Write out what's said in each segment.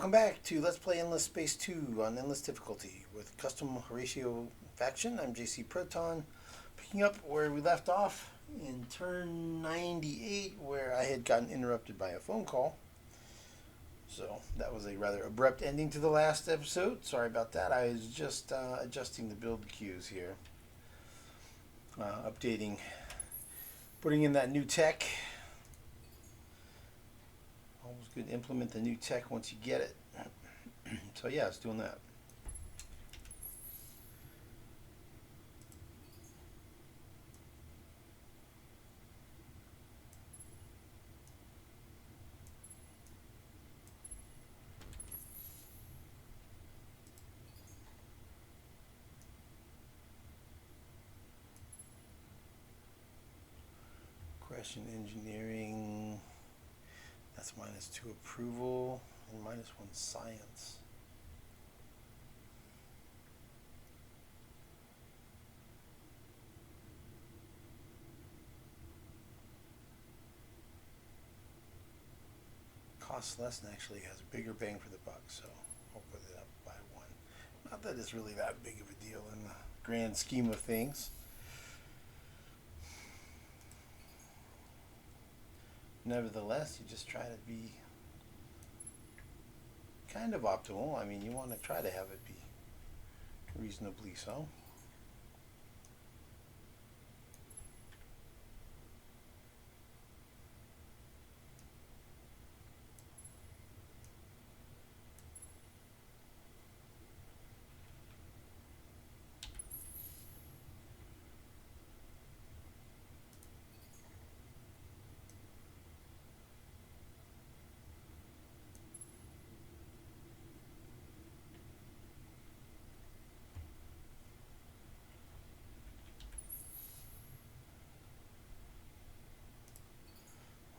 welcome back to Let's Play Endless Space 2 on Endless Difficulty with Custom Horatio Faction. I'm JC Proton, picking up where we left off in turn 98, where I had gotten interrupted by a phone call. So that was a rather abrupt ending to the last episode. Sorry about that. I was just adjusting the build queues here. Updating, putting in that new tech. Always good to implement the new tech once you get it. So yeah, it's doing that. Question engineering. That's -2 approval and -1 science. Costs less and actually has a bigger bang for the buck, so I'll put it up by 1. Not that it's really that big of a deal in the grand scheme of things. Nevertheless, you just try to be kind of optimal. I mean, you want to try to have it be reasonably so.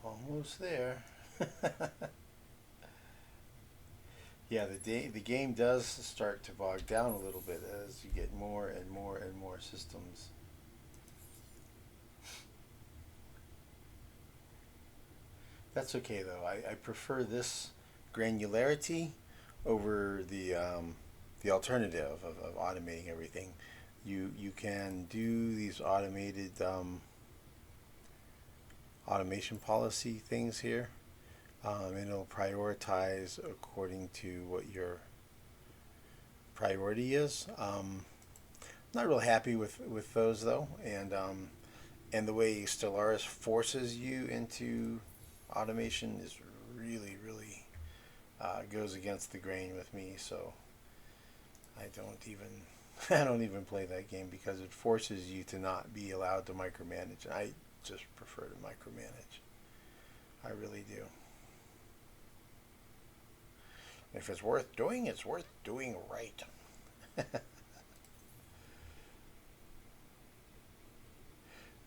Almost there. Yeah, the game does start to bog down a little bit as you get more and more and more systems. That's okay though. I prefer this granularity over the alternative of automating everything. You can do these automated automation policy things here, and it'll prioritize according to what your priority is. Not real happy with those though, and the way Stellaris forces you into automation is really goes against the grain with me. So I don't even I don't even play that game because it forces you to not be allowed to micromanage. I just prefer to micromanage. I really do. If it's worth doing, it's worth doing right.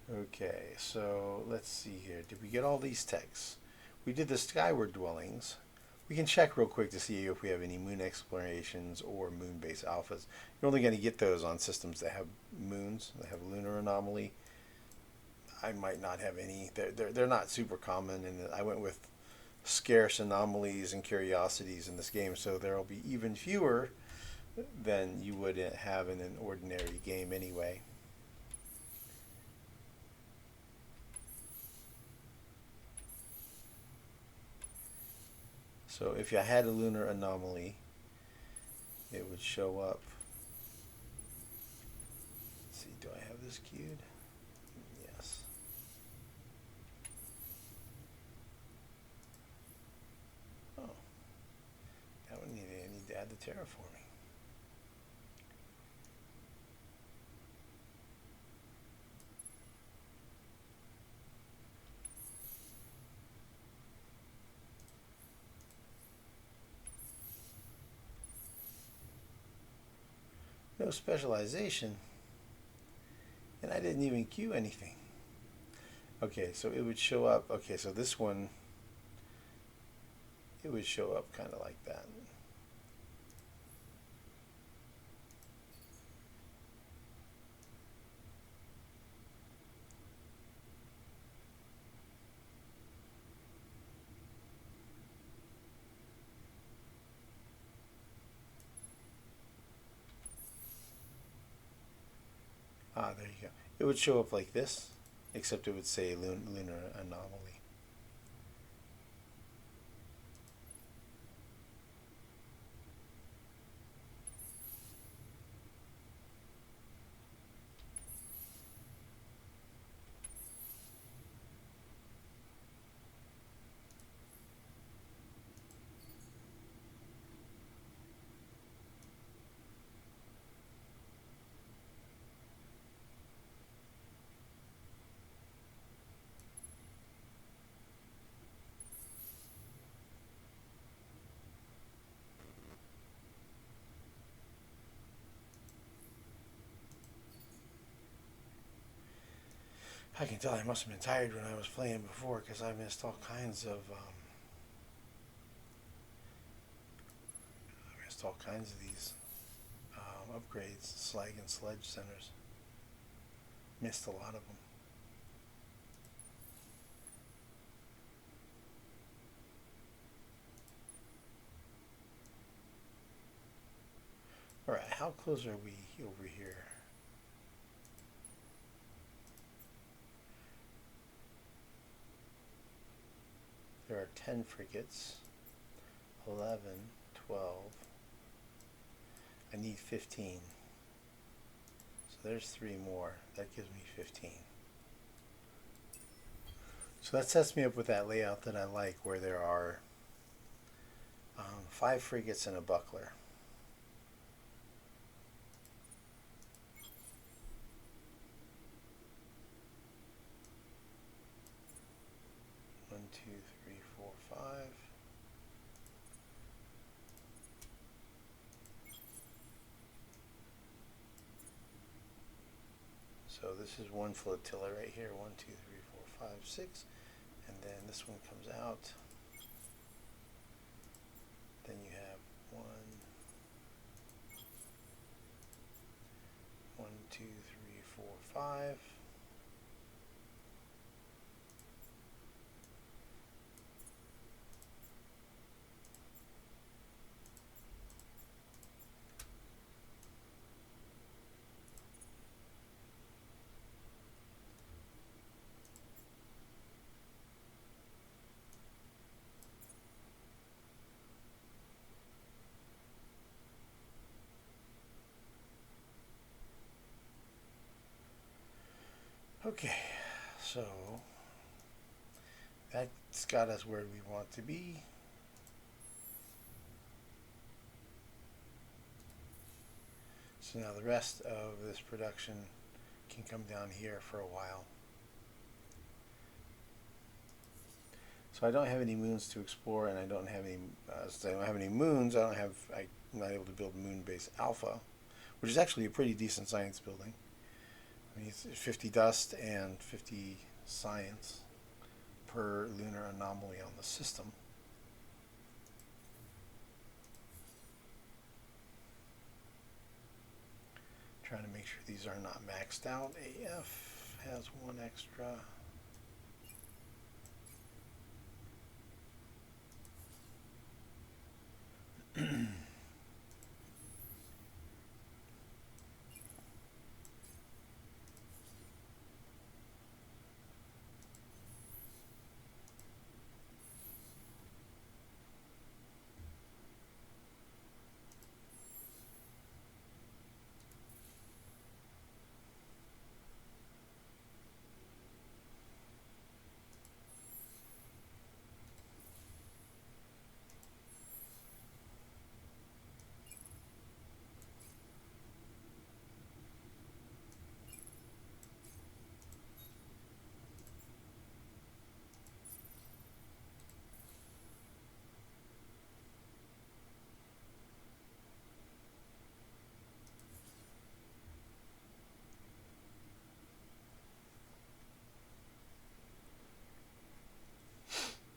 Okay, so let's see here. Did we get all these texts? We did the skyward dwellings. We can check real quick to see if we have any moon explorations or moon base alphas. You're only going to get those on systems that have moons, that have lunar anomaly. I might not have any. They're not super common, and I went with scarce anomalies and curiosities in this game, so there will be even fewer than you would have in an ordinary game anyway. So if you had a lunar anomaly, it would show up. Let's see, do I have this queued? Yes. Oh, that one I need to add the terraforming. No specialization, and I didn't even queue anything. Okay, so it would show up. Okay, so this one, it would show up kind of like that. Ah, there you go. It would show up like this, except it would say lunar anomaly. I can tell I must have been tired when I was playing before because I missed all kinds of these upgrades, slag and sledge centers. Missed a lot of them. All right, how close are we over here? There are 10 frigates, 11, 12. I need 15. So there's 3 more. That gives me 15. So that sets me up with that layout that I like, where there are 5 frigates and a buckler. One, two, three, four, 5. So this is one flotilla right here. 1, 2, 3, 4, 5, 6. And then this one comes out. Then you have 1, 2, 3, 4, 5. Okay, so that's got us where we want to be. So now the rest of this production can come down here for a while. So I don't have any moons to explore, and I don't have any. Since I don't have any moons, I'm not able to build moon base alpha, which is actually a pretty decent science building. I mean, it's 50 dust and 50 science per lunar anomaly on the system. Trying to make sure these are not maxed out. AF has 1 extra.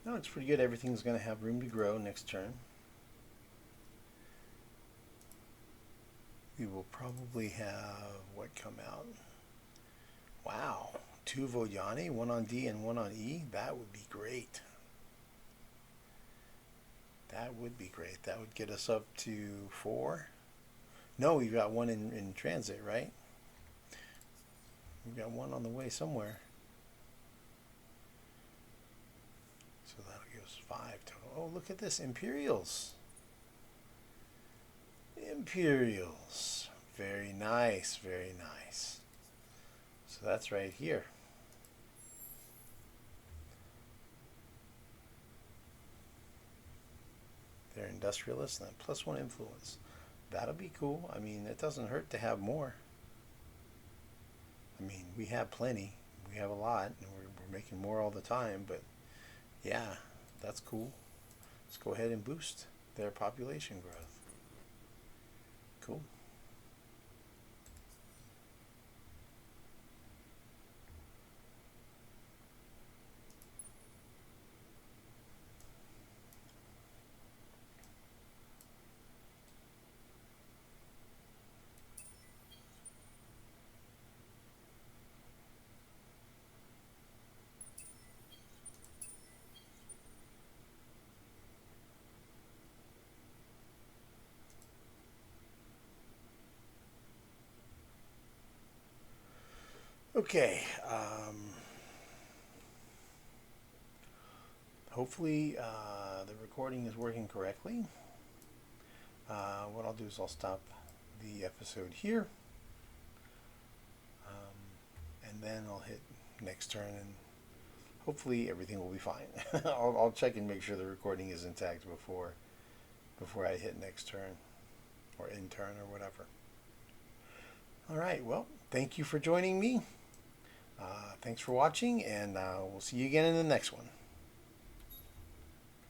No, it's pretty good. Everything's going to have room to grow next turn. We will probably have what come out? Wow, 2 Voyani, 1 on D and 1 on E. That would be great. That would be great. That would get us up to 4. No, we've got 1 in transit, right? We've got one on the way somewhere. So that'll give us 5 total. Oh, look at this. Imperials. Imperials. Very nice. Very nice. So that's right here. They're industrialists and +1 influence. That'll be cool. I mean, it doesn't hurt to have more. I mean, we have plenty. We have a lot, and we're making more all the time, but yeah, that's cool. Let's go ahead and boost their population growth. Cool. Okay. Hopefully the recording is working correctly. What I'll do is I'll stop the episode here, and then I'll hit next turn, and hopefully everything will be fine. I'll check and make sure the recording is intact before I hit next turn or end turn or whatever. All right. Well, thank you for joining me. Thanks for watching, and we'll see you again in the next one.